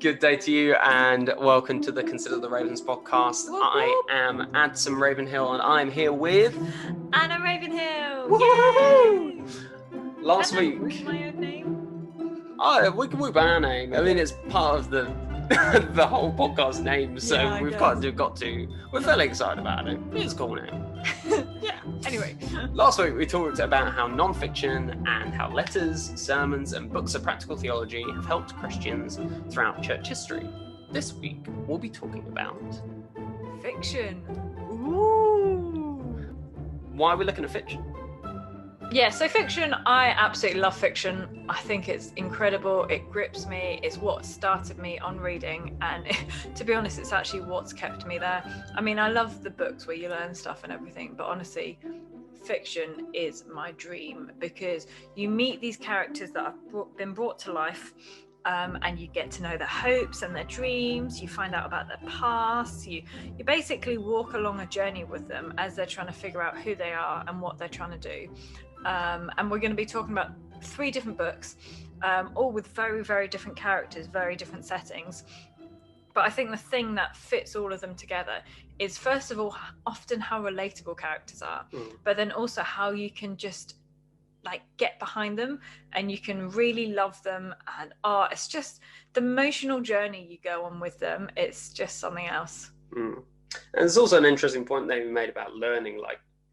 Good day to you, and welcome to the Consider the Ravens podcast. I am Adsum Ravenhill, and I'm here with Anna Ravenhill. Woo-hoo! Yay! Last Can I week. whoop my own name? Oh, we can whoop our name. I mean, it's part of the the whole podcast name, so Yeah, we've got to. We're fairly excited about it. It's a cool name. Yeah. Anyway, last week we talked about how non-fiction and how letters, sermons, and books of practical theology have helped Christians throughout church history. This week we'll be talking about fiction. Ooh. Why are we looking at fiction? Yeah, so fiction, I absolutely love fiction. I think it's incredible. It grips me. It's what started me on reading. And to be honest, it's actually what's kept me there. I mean, I love the books where you learn stuff and everything, but honestly, fiction is my dream because you meet these characters that have been brought to life. And you get to know their hopes and their dreams. You find out about their past. You basically walk along a journey with them as they're trying to figure out who they are and what they're trying to do. And we're going to be talking about 3 different books, all with very, very different characters, very different settings. But I think the thing that fits all of them together is, first of all, often how relatable characters are, but then also how you can just get behind them and you can really love them. And it's just the emotional journey you go on with them. It's just something else. And there's also an interesting point that you made about learning,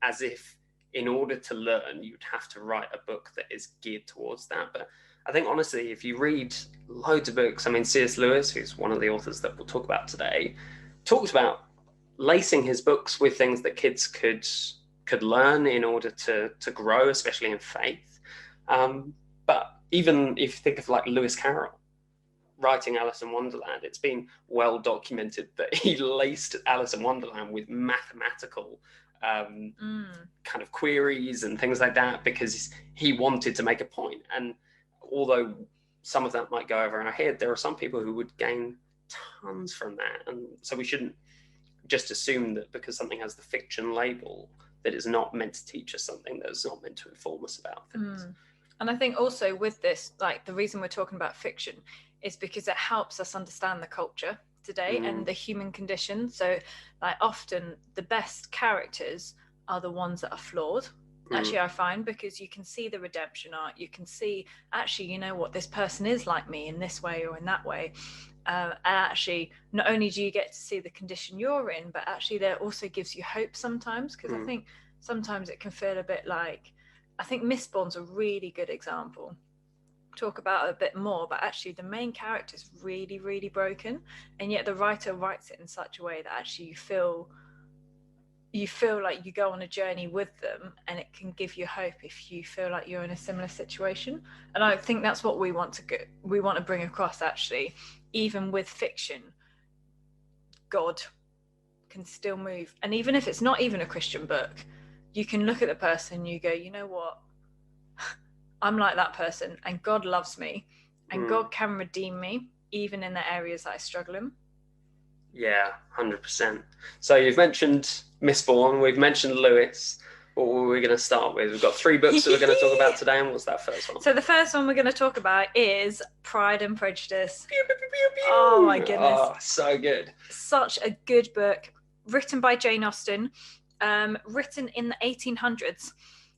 as if in order to learn, you'd have to write a book that is geared towards that. But I think, honestly, if you read loads of books, I mean, C.S. Lewis, who's one of the authors that we'll talk about today, talked about lacing his books with things that kids could learn in order to grow, especially in faith. But even if you think of Lewis Carroll writing Alice in Wonderland, it's been well documented that he laced Alice in Wonderland with mathematical kind of queries and things like that because he wanted to make a point. And although some of that might go over our head, there are some people who would gain tons from that. And so we shouldn't just assume that because something has the fiction label that it's not meant to teach us something, that it's not meant to inform us about things. And I think also with this, the reason we're talking about fiction is because it helps us understand the culture today and the human condition. So often the best characters are the ones that are flawed. Actually, I find, because you can see the redemption arc, you can see, actually, you know what, this person is like me in this way or in that way. And actually, not only do you get to see the condition you're in, but actually that also gives you hope sometimes, because I think sometimes it can feel a bit I think Mistborn's a really good example. Talk about it a bit more, but actually the main character is really, really broken, and yet the writer writes it in such a way that actually you feel like you go on a journey with them, and it can give you hope if you feel like you're in a similar situation. And I think that's what we want to bring across, actually. Even with fiction, God can still move. And even if it's not even a Christian book, you can look at the person and you go, you know what? I'm like that person, and God loves me, and God can redeem me, even in the areas that I struggle in. Yeah, 100%. So you've mentioned Mistborn, we've mentioned Lewis. What were we going to start with? We've got 3 books that we're going to talk about today, and what's that first one? So the first one we're going to talk about is Pride and Prejudice. Pew, pew, pew, pew, pew. Oh my goodness. Oh, so good. Such a good book, written by Jane Austen, written in the 1800s.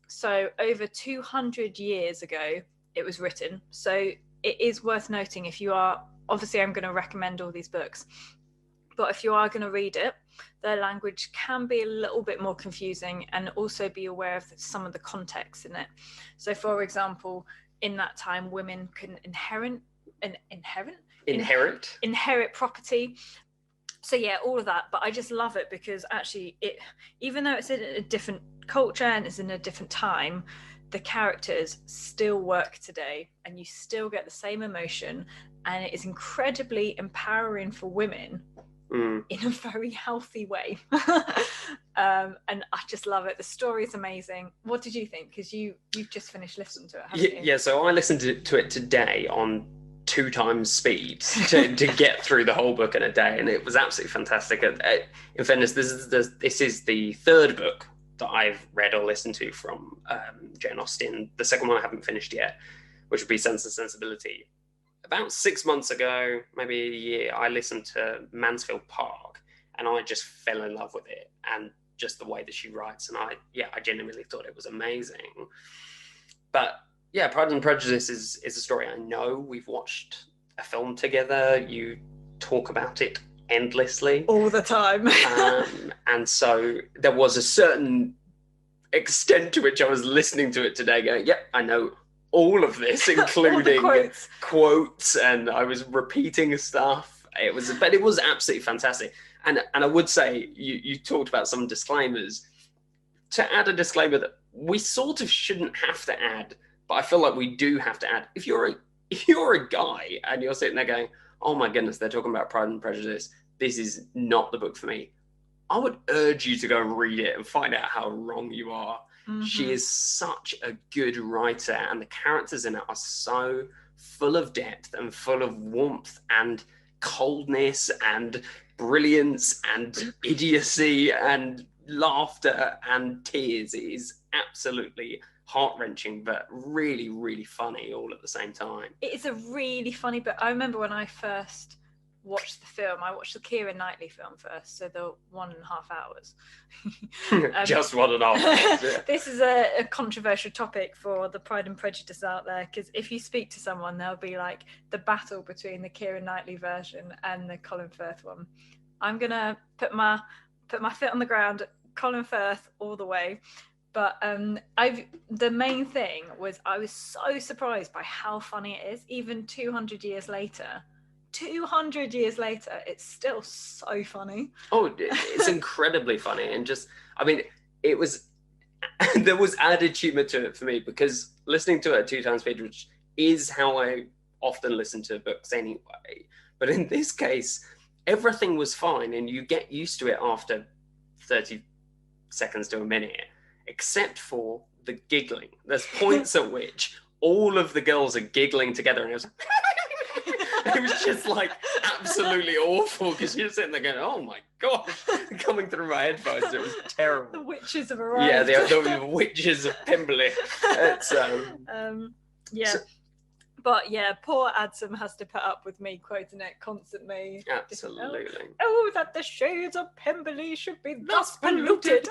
So over 200 years ago, it was written. So it is worth noting, if you are, obviously I'm going to recommend all these books, but if you are going to read it, their language can be a little bit more confusing, and also be aware of some of the context in it. So for example, in that time, women couldn't inherit property. So yeah, all of that. But I just love it because actually even though it's in a different culture and it's in a different time, the characters still work today, and you still get the same emotion, and it is incredibly empowering for women in a very healthy way. And I just love it. The story is amazing. What did you think? Because you've just finished listening to it, haven't you? Yeah, so I listened to it today on 2 times speed to get through the whole book in a day, and it was absolutely fantastic. In fairness, this is the 3rd book that I've read or listened to from Jane Austen. The second one I haven't finished yet, which would be Sense and Sensibility. about 6 months ago, maybe a year, I listened to Mansfield Park, and I just fell in love with it, and just the way that she writes, and I genuinely thought it was amazing. But yeah, Pride and Prejudice is a story I know. We've watched a film together. You talk about it endlessly. All the time. And so there was a certain extent to which I was listening to it today going, yep, I know all of this, including quotes, and I was repeating stuff. But it was absolutely fantastic. And I would say, you talked about some disclaimers. To add a disclaimer that we sort of shouldn't have to add, but I feel like we do have to add. If you're a guy and you're sitting there going, oh my goodness, they're talking about Pride and Prejudice, this is not the book for me, I would urge you to go read it and find out how wrong you are. Mm-hmm. She is such a good writer, and the characters in it are so full of depth and full of warmth and coldness and brilliance and idiocy and laughter and tears. It is absolutely heart-wrenching, but really, really funny all at the same time. It is a really funny book. I remember when I first watched the film, I watched the Keira Knightley film first, so the 1.5 hours. Just 1.5 hours, yeah. This is a controversial topic for the Pride and Prejudice out there, because if you speak to someone, they'll be like, the battle between the Keira Knightley version and the Colin Firth one. I'm gonna put my foot on the ground, Colin Firth all the way. But the main thing was I was so surprised by how funny it is. Even 200 years later, it's still so funny. Oh, it's incredibly funny. And just, I mean, it was, there was added humor to it for me, because listening to it at 2 times speed, which is how I often listen to books anyway. But in this case, everything was fine, and you get used to it after 30 seconds to a minute, except for the giggling. There's points at which all of the girls are giggling together, and it was just like absolutely awful, because you're sitting there going, oh my gosh, coming through my headphones. It was terrible. The witches have arrived. Yeah, the witches of Pemberley. It's, yeah. So, but yeah, poor Adsum has to put up with me quoting it constantly. Absolutely. Oh, that the shades of Pemberley should be thus polluted.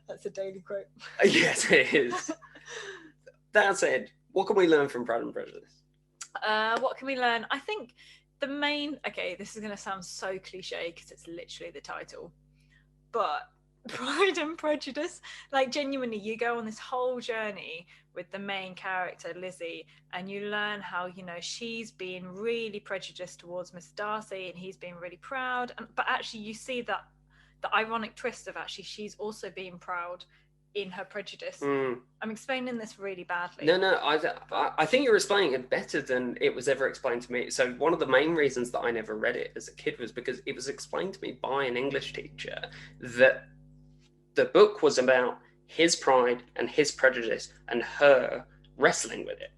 That's a daily quote. Yes, it is. That said, what can we learn from Pride and Prejudice? What can we learn? I think the main... Okay, this is going to sound so cliche because it's literally the title. But Pride and Prejudice, like genuinely, you go on this whole journey with the main character, Lizzie, and you learn how, you know, she's been really prejudiced towards Mr. Darcy and he's been really proud. But actually you see that the ironic twist of actually she's also being proud in her prejudice. I'm explaining this really badly. No, I think you're explaining it better than it was ever explained to me. So one of the main reasons that I never read it as a kid was because it was explained to me by an English teacher that the book was about his pride and his prejudice and her wrestling with it.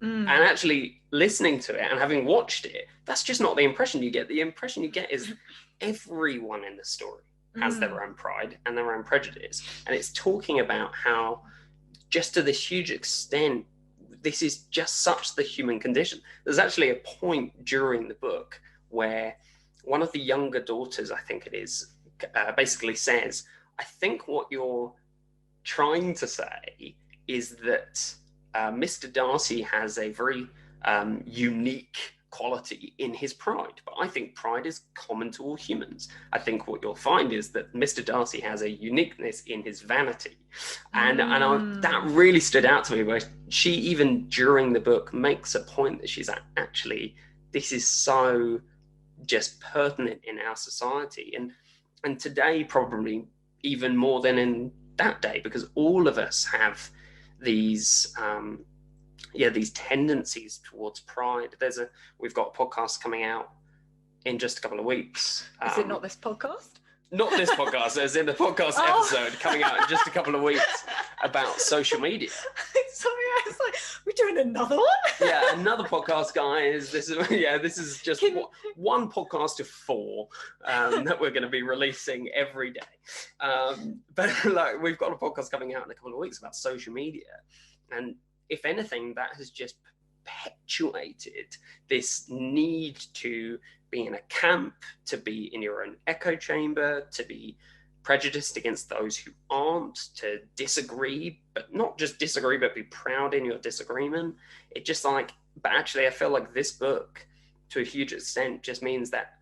And actually listening to it and having watched it, that's just not the impression you get. The impression you get is everyone in the story has their own pride and their own prejudice. And it's talking about how, just to this huge extent, this is just such the human condition. There's actually a point during the book where one of the younger daughters, I think it is, basically says, I think what you're trying to say is that Mr. Darcy has a very unique quality in his pride, but I think pride is common to all humans. I think what you'll find is that Mr. Darcy has a uniqueness in his vanity, and that really stood out to me, where she, even during the book, makes a point that she's like, actually, this is so just pertinent in our society, and today probably even more than in that day, because all of us have these these tendencies towards pride. We've got a podcast coming out in just a couple of weeks. Is it not this podcast? Not this podcast, as in the podcast episode coming out in just a couple of weeks about social media. Sorry, I was like, we're doing another one? Yeah, another podcast, guys. This is just one podcast of 4 that we're going to be releasing every day. But like, we've got a podcast coming out in a couple of weeks about social media, and if anything, that has just perpetuated this need to be in a camp, to be in your own echo chamber, to be prejudiced against those who aren't, to disagree, but not just disagree, but be proud in your disagreement. It just like, but actually I feel like this book to a huge extent just means that,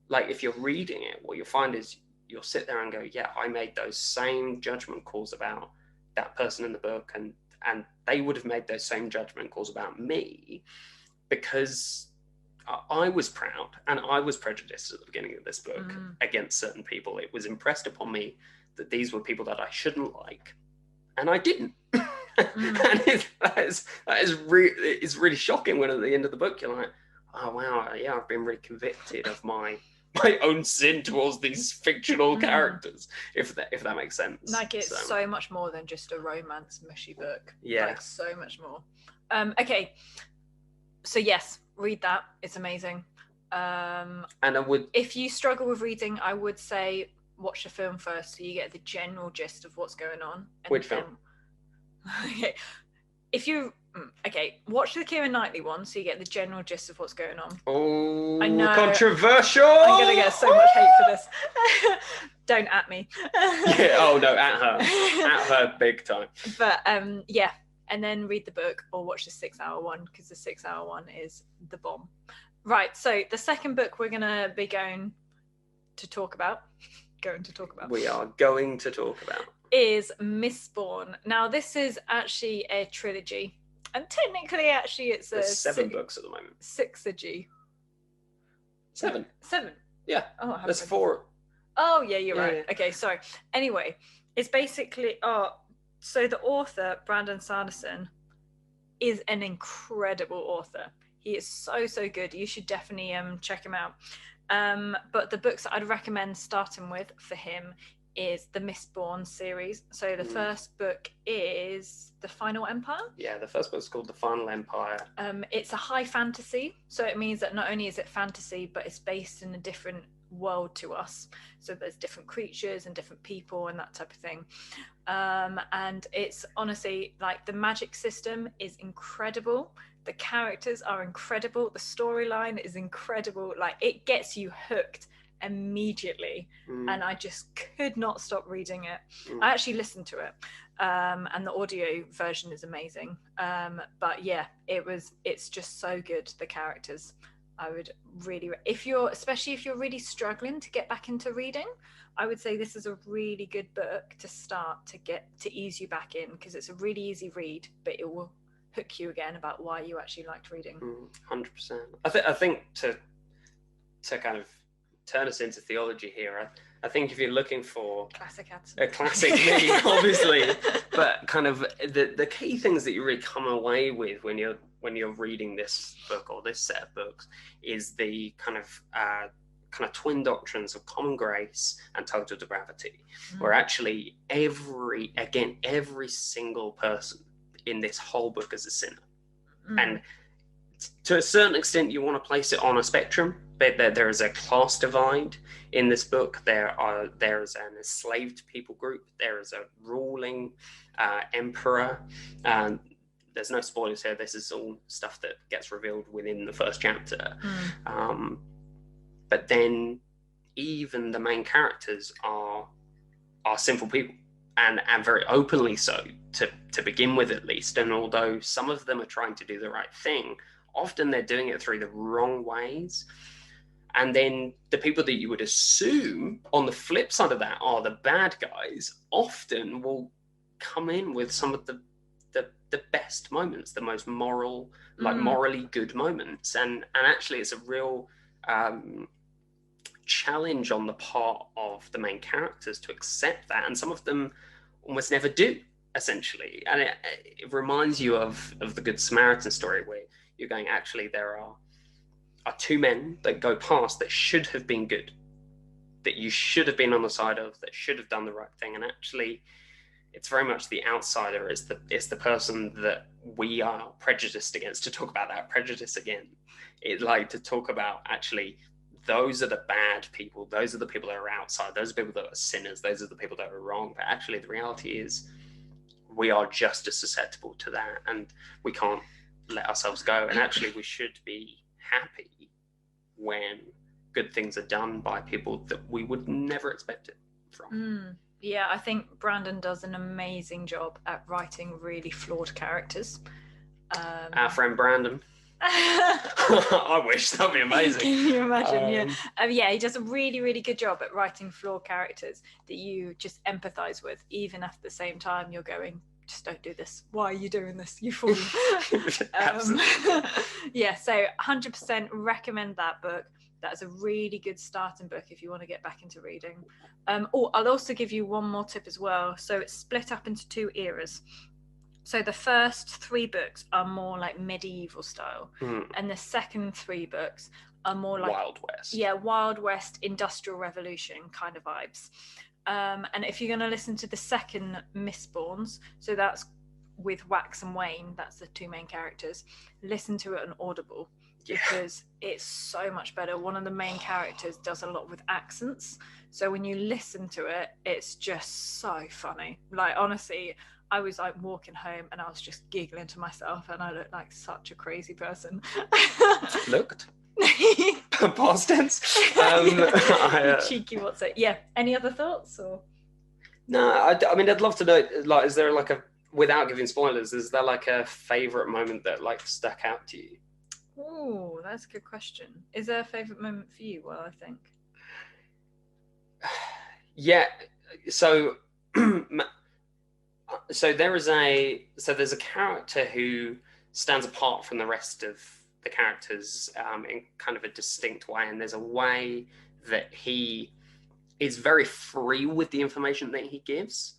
like, if you're reading it, what you'll find is you'll sit there and go, yeah, I made those same judgment calls about that person in the book, and they would have made those same judgment calls about me, because I was proud and I was prejudiced at the beginning of this book against certain people. It was impressed upon me that these were people that I shouldn't like, and I didn't. And that is really shocking when at the end of the book you're like, oh wow, yeah, I've been really convicted of my own sin towards these fictional characters, if that makes sense. Like, it's so much more than just a romance mushy book. Yeah, like so much more. Okay, so yes, read that, it's amazing. And I would, if you struggle with reading, I would say watch the film first so you get the general gist of what's going on. And which film? Okay, if you watch the Keira Knightley one so you get the general gist of what's going on. Oh, I know, controversial. I'm gonna get so much hate for this. Don't at me. Yeah, oh no, at her big time. But yeah, and then read the book or watch the 6-hour one, because the 6-hour one is the bomb. Right, so the second book we're gonna be going to talk about is Mistborn. Now, this is actually a trilogy, and technically, actually, it's There's 7 books at the moment. Sixogy. 7. Yeah. Oh, there's 4. Oh, yeah, you're right. Yeah. Okay, sorry. Anyway, it's basically so the author, Brandon Sanderson, is an incredible author. He is so good. You should definitely check him out. But the books that I'd recommend starting with for him is the Mistborn series. So the first book is The Final Empire. Yeah, the first book's called The Final Empire. It's a high fantasy, so it means that not only is it fantasy, but it's based in a different world to us. So there's different creatures and different people and that type of thing. And it's honestly, like, the magic system is incredible. The characters are incredible. The storyline is incredible. Like, it gets you hooked immediately, and I just could not stop reading it. I actually listened to it, and the audio version is amazing. But yeah, it's just so good. The characters, I would really, especially if you're really struggling to get back into reading, I would say this is a really good book to start to ease you back in, because it's a really easy read, but it will hook you again about why you actually liked reading. 100%. I think to kind of turn us into theology here, I think if you're looking for classic Adsum. A classic me, obviously, but kind of the key things that you really come away with when you're reading this book or this set of books is the kind of twin doctrines of common grace and total depravity, where actually every single person in this whole book is a sinner. And to a certain extent, you want to place it on a spectrum. But there is a class divide in this book. There is an enslaved people group. There is a ruling emperor. There's no spoilers here. This is all stuff that gets revealed within the first chapter. But then even the main characters are sinful people, and very openly so to begin with, at least. And although some of them are trying to do the right thing, often they're doing it through the wrong ways. And then the people that you would assume on the flip side of that are the bad guys often will come in with some of the best moments, the most moral, like morally good moments. And actually it's a real challenge on the part of the main characters to accept that. And some of them almost never do, essentially. And it reminds you of the Good Samaritan story, where you're going, actually, there are 2 men that go past that should have been good, that you should have been on the side of, that should have done the right thing. And actually, it's very much the outsider is the person that we are prejudiced against. To talk about that prejudice again, it like to talk about, actually, those are the bad people. Those are the people that are outside. Those are the people that are sinners. Those are the people that are wrong. But actually, the reality is we are just as susceptible to that, and we can't let ourselves go. And actually, we should be happy when good things are done by people that we would never expect it from. Yeah, I think Brandon does an amazing job at writing really flawed characters. Our friend Brandon. I wish, that'd be amazing. Can you imagine? Yeah, he does a really, really good job at writing flawed characters that you just empathize with, even at the same time you're going, just don't do this. Why are you doing this? You fool. Yeah, so 100% recommend that book. That's a really good starting book if you want to get back into reading. I'll also give you one more tip as well. So it's split up into 2 eras. So the first 3 books are more like medieval style, and the second 3 books are more like Wild West. Yeah, Wild West, Industrial Revolution kind of vibes. And if you're going to listen to the second Mistborns, so that's with Wax and Wayne, that's the 2 main characters, listen to it on Audible, because it's so much better. One of the main characters does a lot with accents, so when you listen to it, it's just so funny. Like, honestly, I was like walking home and I was just giggling to myself, and I looked like such a crazy person. Looked? Past tense. Cheeky, what's it? Yeah. Any other thoughts? Or no, I mean, I'd love to know, like, is there like without giving spoilers, is there like a favorite moment that like stuck out to you? Oh, that's a good question. Is there a favorite moment for you? Well, I think. Yeah. So there's a character who stands apart from the rest of the characters in kind of a distinct way, and there's a way that he is very free with the information that he gives,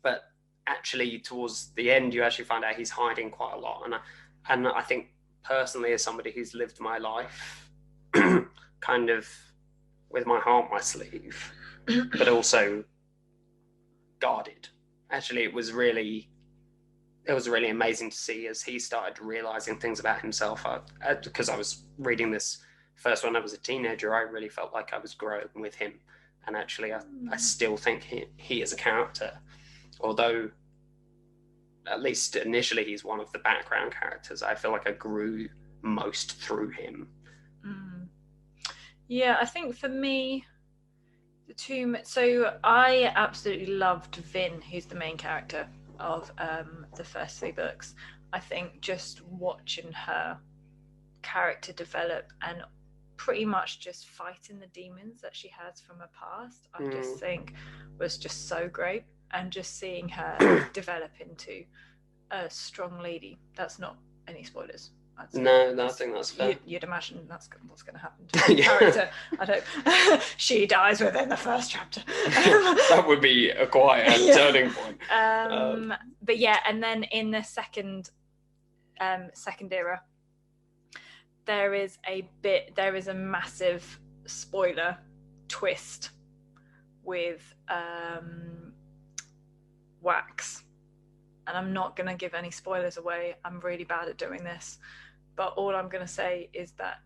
but actually towards the end you actually find out he's hiding quite a lot, and I think personally, as somebody who's lived my life kind of with my heart on my sleeve, but also guarded, actually it was really amazing to see as he started realizing things about himself. Because I was reading this first when I was a teenager, I really felt like I was growing with him, and actually I still think he is a character, although at least initially he's one of the background characters. I feel like I grew most through him. Yeah, I think for me, so I absolutely loved Vin, who's the main character of the first 3 books. I think just watching her character develop and pretty much just fighting the demons that she has from her past, I just think was just so great, and just seeing her develop into a strong lady. That's not any spoilers. No, I think that's fair. You'd imagine that's what's going to happen to the character. I don't. She dies within the first chapter. That would be a quite a turning point. But yeah, and then in the second era, there is a massive spoiler twist with Wax. And I'm not going to give any spoilers away. I'm really bad at doing this. But all I'm going to say is that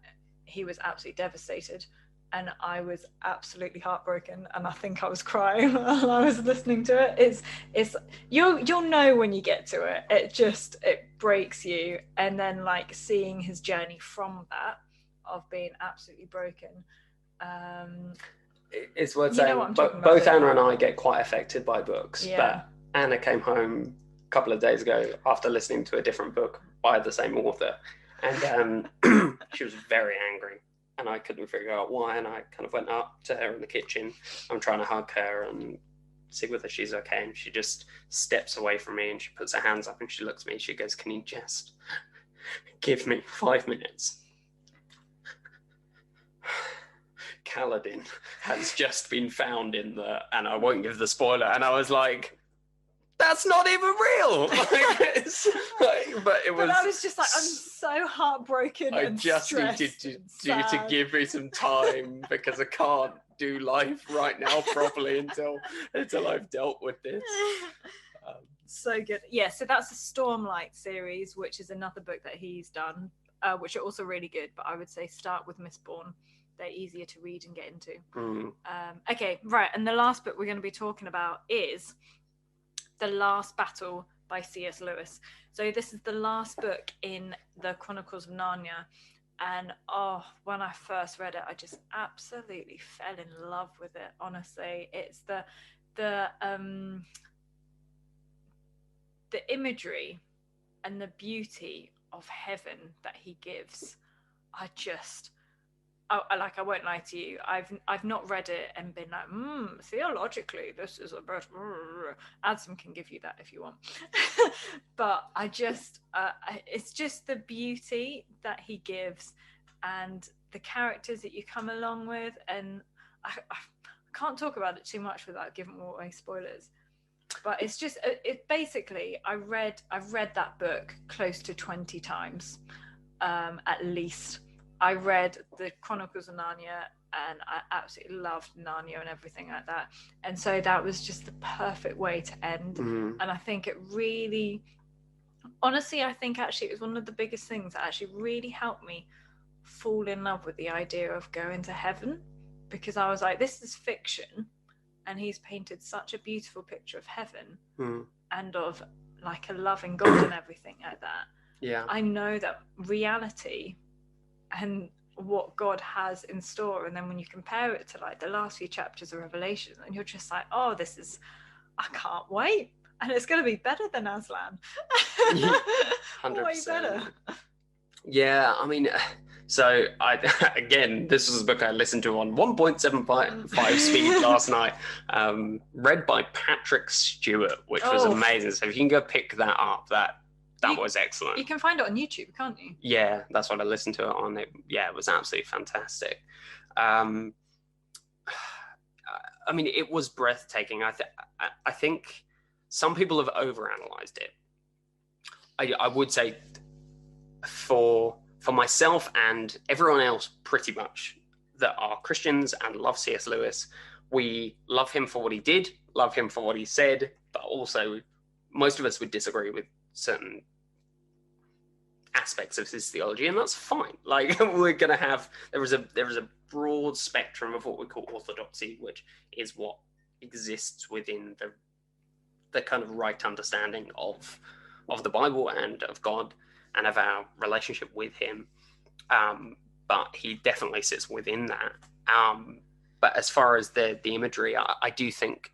he was absolutely devastated. And I was absolutely heartbroken. And I think I was crying while I was listening to it. It's you'll know when you get to it. It breaks you. And then like seeing his journey from that, of being absolutely broken. It's worth saying, both Anna and I get quite affected by books. Yeah. But Anna came home couple of days ago after listening to a different book by the same author, and she was very angry, and I couldn't figure out why, and I kind of went up to her in the kitchen. I'm trying to hug her and see whether she's okay, and she just steps away from me and she puts her hands up and she looks at me and she goes, "Can you just give me 5 minutes? Kaladin has just been found in the," and I won't give the spoiler, and I was like, that's not even real. But I was just like, I'm so heartbroken. I just needed you to give me some time, because I can't do life right now properly until I've dealt with this. So good. Yeah, so that's the Stormlight series, which is another book that he's done, which are also really good. But I would say start with Mistborn. They're easier to read and get into. Okay, right. And the last book we're going to be talking about is The Last Battle by C.S. Lewis. So this is the last book in the Chronicles of Narnia. And when I first read it, I just absolutely fell in love with it. Honestly, it's the imagery and the beauty of heaven that he gives. I won't lie to you. I've not read it and been like, theologically, this is a bit. Adsum can give you that if you want. But it's just the beauty that he gives, and the characters that you come along with, and I can't talk about it too much without giving away spoilers. But it's just basically I've read that book close to 20 times, at least. I read the Chronicles of Narnia and I absolutely loved Narnia and everything like that. And so that was just the perfect way to end. And I think it really, honestly, I think actually it was one of the biggest things that actually really helped me fall in love with the idea of going to heaven, because I was like, this is fiction and he's painted such a beautiful picture of heaven and of like a loving God and everything like that. Yeah. I know that reality and what God has in store, and then when you compare it to like the last few chapters of Revelation, and you're just like, I can't wait, and it's going to be better than Aslan. 100%. Way better. Yeah, I mean, so again, this was a book I listened to on 1.75 speed last night, read by Patrick Stewart, which was amazing. So if you can go pick that up, that was excellent. You can find it on YouTube, can't you? Yeah, that's what I listened to it on. It was absolutely fantastic. I mean, it was breathtaking. I think some people have overanalyzed it. I would say for myself and everyone else pretty much that are Christians and love C.S. Lewis, we love him for what he did, love him for what he said, but also most of us would disagree with certain aspects of his theology, and that's fine. Like, we're gonna have there is a broad spectrum of what we call orthodoxy, which is what exists within the kind of right understanding of the Bible and of God and of our relationship with him. But he definitely sits within that. But as far as the imagery, I do think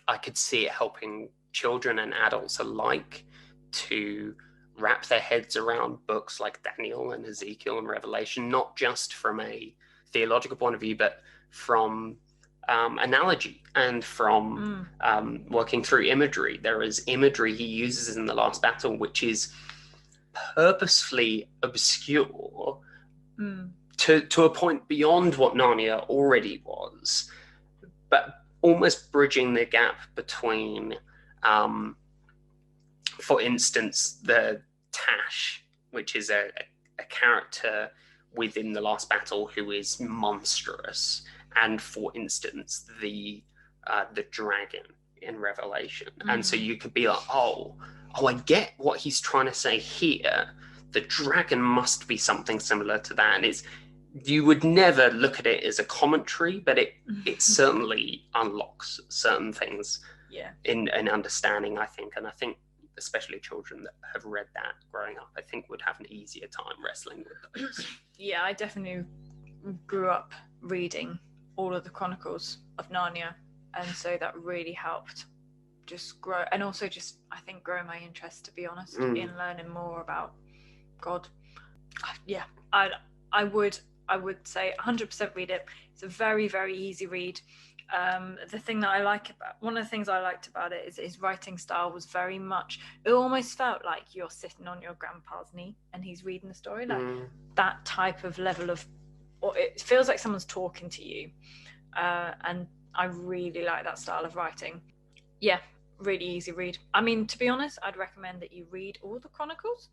I could see it helping children and adults alike to wrap their heads around books like Daniel and Ezekiel and Revelation, not just from a theological point of view, but from analogy and from working through imagery. There is imagery he uses in the last battle, which is purposefully obscure to a point beyond what Narnia already was, but almost bridging the gap between for instance, the Tash, which is a character within the last battle who is monstrous, and for instance, the dragon in Revelation. And so you could be like, oh, I get what he's trying to say here. The dragon must be something similar to that. And you would never look at it as a commentary, but it certainly unlocks certain things in understanding, I think. And I think especially children that have read that growing up, I think would have an easier time wrestling with those. Yeah, I definitely grew up reading all of the Chronicles of Narnia, and so that really helped just grow, and also just, I think, grow my interest, to be honest, in learning more about God. Yeah, I would say 100% read it. It's a very, very easy read. One of the things I liked about it is his writing style was very much, it almost felt like you're sitting on your grandpa's knee and he's reading the story, like that type of level of, or it feels like someone's talking to you, and I really like that style of writing. Yeah, really easy read. I mean, to be honest, I'd recommend that you read all the Chronicles,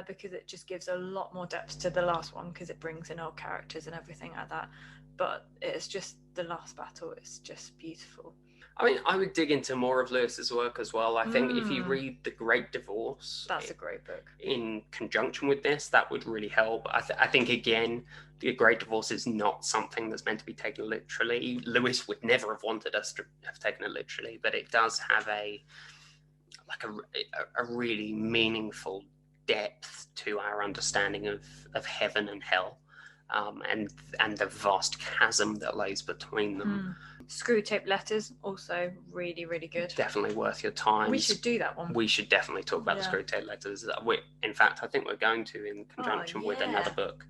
because it just gives a lot more depth to the last one, because it brings in old characters and everything like that. But it's just the last battle, it's just beautiful. I mean, I would dig into more of Lewis's work as well. I think if you read The Great Divorce, that's a great book, in conjunction with this, that would really help. I think, again, The Great Divorce is not something that's meant to be taken literally. Lewis would never have wanted us to have taken it literally, but it does have a like a really meaningful depth to our understanding of heaven and hell, and the vast chasm that lays between them. Screw tape letters, also really, really good. Definitely worth your time. We should do that one. We should definitely talk about the screw tape letters. In fact, I think we're going to, in conjunction with another book,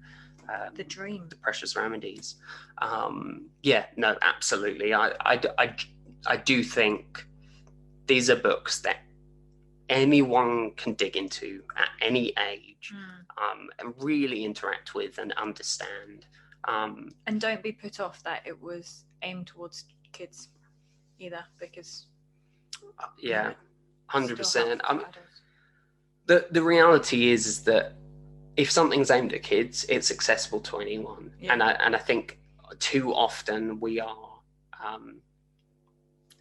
The Dream, The Precious Remedies. No, absolutely. I do think these are books that anyone can dig into at any age, and really interact with and understand. And don't be put off that it was aimed towards kids either, because 100%. The reality is that if something's aimed at kids, it's accessible to anyone. And I think too often we are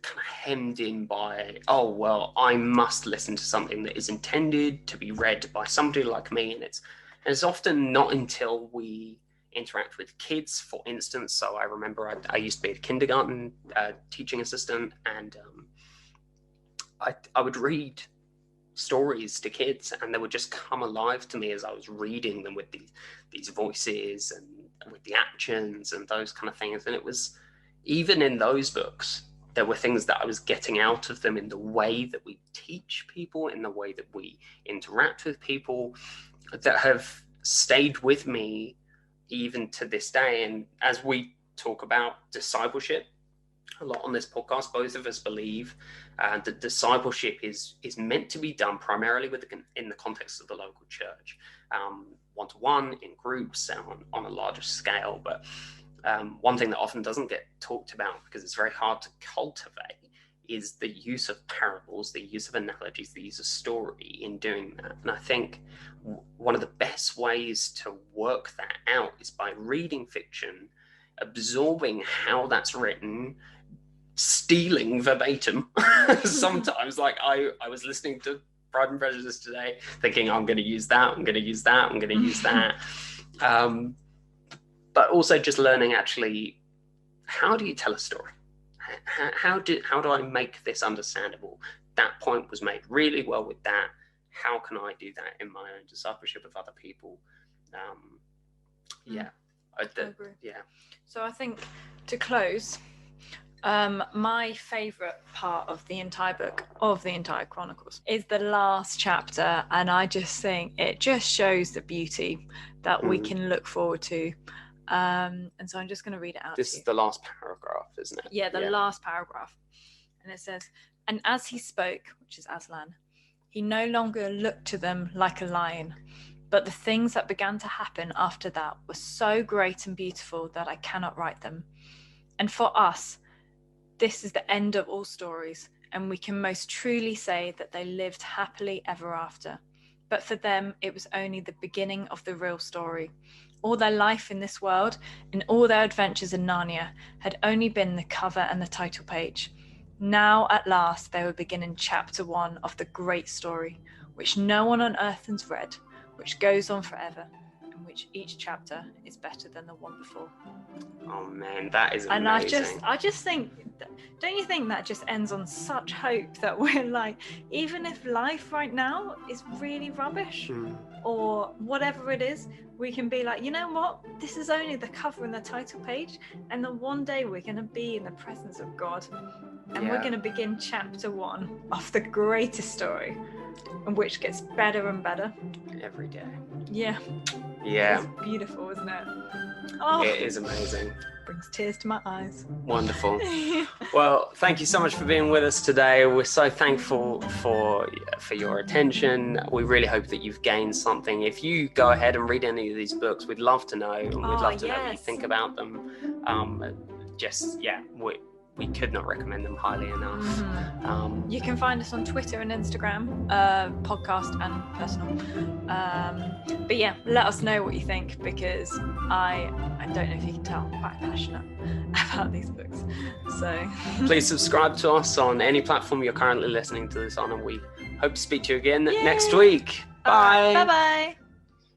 kind of hemmed in by, I must listen to something that is intended to be read by somebody like me, and it's often not until we interact with kids, for instance. So I remember I used to be a kindergarten teaching assistant, and I would read stories to kids, and they would just come alive to me as I was reading them with these voices and with the actions and those kind of things. And it was, even in those books, there were things that I was getting out of them in the way that we teach people, in the way that we interact with people, that have stayed with me even to this day. And as we talk about discipleship a lot on this podcast, both of us believe that discipleship is meant to be done primarily in the context of the local church, one-to-one, in groups, and on a larger scale. But one thing that often doesn't get talked about, because it's very hard to cultivate, is the use of parables, the use of analogies, the use of story in doing that. And I think one of the best ways to work that out is by reading fiction, absorbing how that's written, stealing verbatim. Sometimes, like I was listening to Pride and Prejudice today, thinking, I'm going to use that, I'm going to use that, I'm going to use that. But also just learning, actually, how do you tell a story? How do I make this understandable? That point was made really well with that. How can I do that in my own discipleship of other people? I agree. So I think, to close, my favourite part of the entire book, of the entire Chronicles, is the last chapter, and I just think it just shows the beauty that we can look forward to. And so I'm just going to read it out. This is the last paragraph, isn't it? Yeah, the last paragraph. And it says, "And as he spoke," which is Aslan, "he no longer looked to them like a lion, but the things that began to happen after that were so great and beautiful that I cannot write them. And for us, this is the end of all stories, and we can most truly say that they lived happily ever after. But for them, it was only the beginning of the real story. All their life in this world, and all their adventures in Narnia, had only been the cover and the title page. Now, at last, they were beginning chapter 1 of the great story, which no one on earth has read, which goes on forever, and which each chapter is better than the one before." Oh man, that is amazing. And I just think, don't you think that just ends on such hope, that we're like, even if life right now is really rubbish, or whatever it is, we can be like, you know what? This is only the cover and the title page, and then one day we're going to be in the presence of God, and we're going to begin chapter 1 of the greatest story, and which gets better and better every day. Yeah. It's beautiful, isn't it? Oh, it is amazing. Brings tears to my eyes. Wonderful. Well, thank you so much for being with us today. We're so thankful for your attention. We really hope that you've gained something. If you go ahead and read any of these books, we'd love to know, and we'd love to know what you think about them. We could not recommend them highly enough. You can find us on Twitter and Instagram, podcast and personal. But yeah, let us know what you think, because I don't know if you can tell, I'm quite passionate about these books. So please subscribe to us on any platform you're currently listening to this on, and we hope to speak to you again next week. Bye. Bye-bye.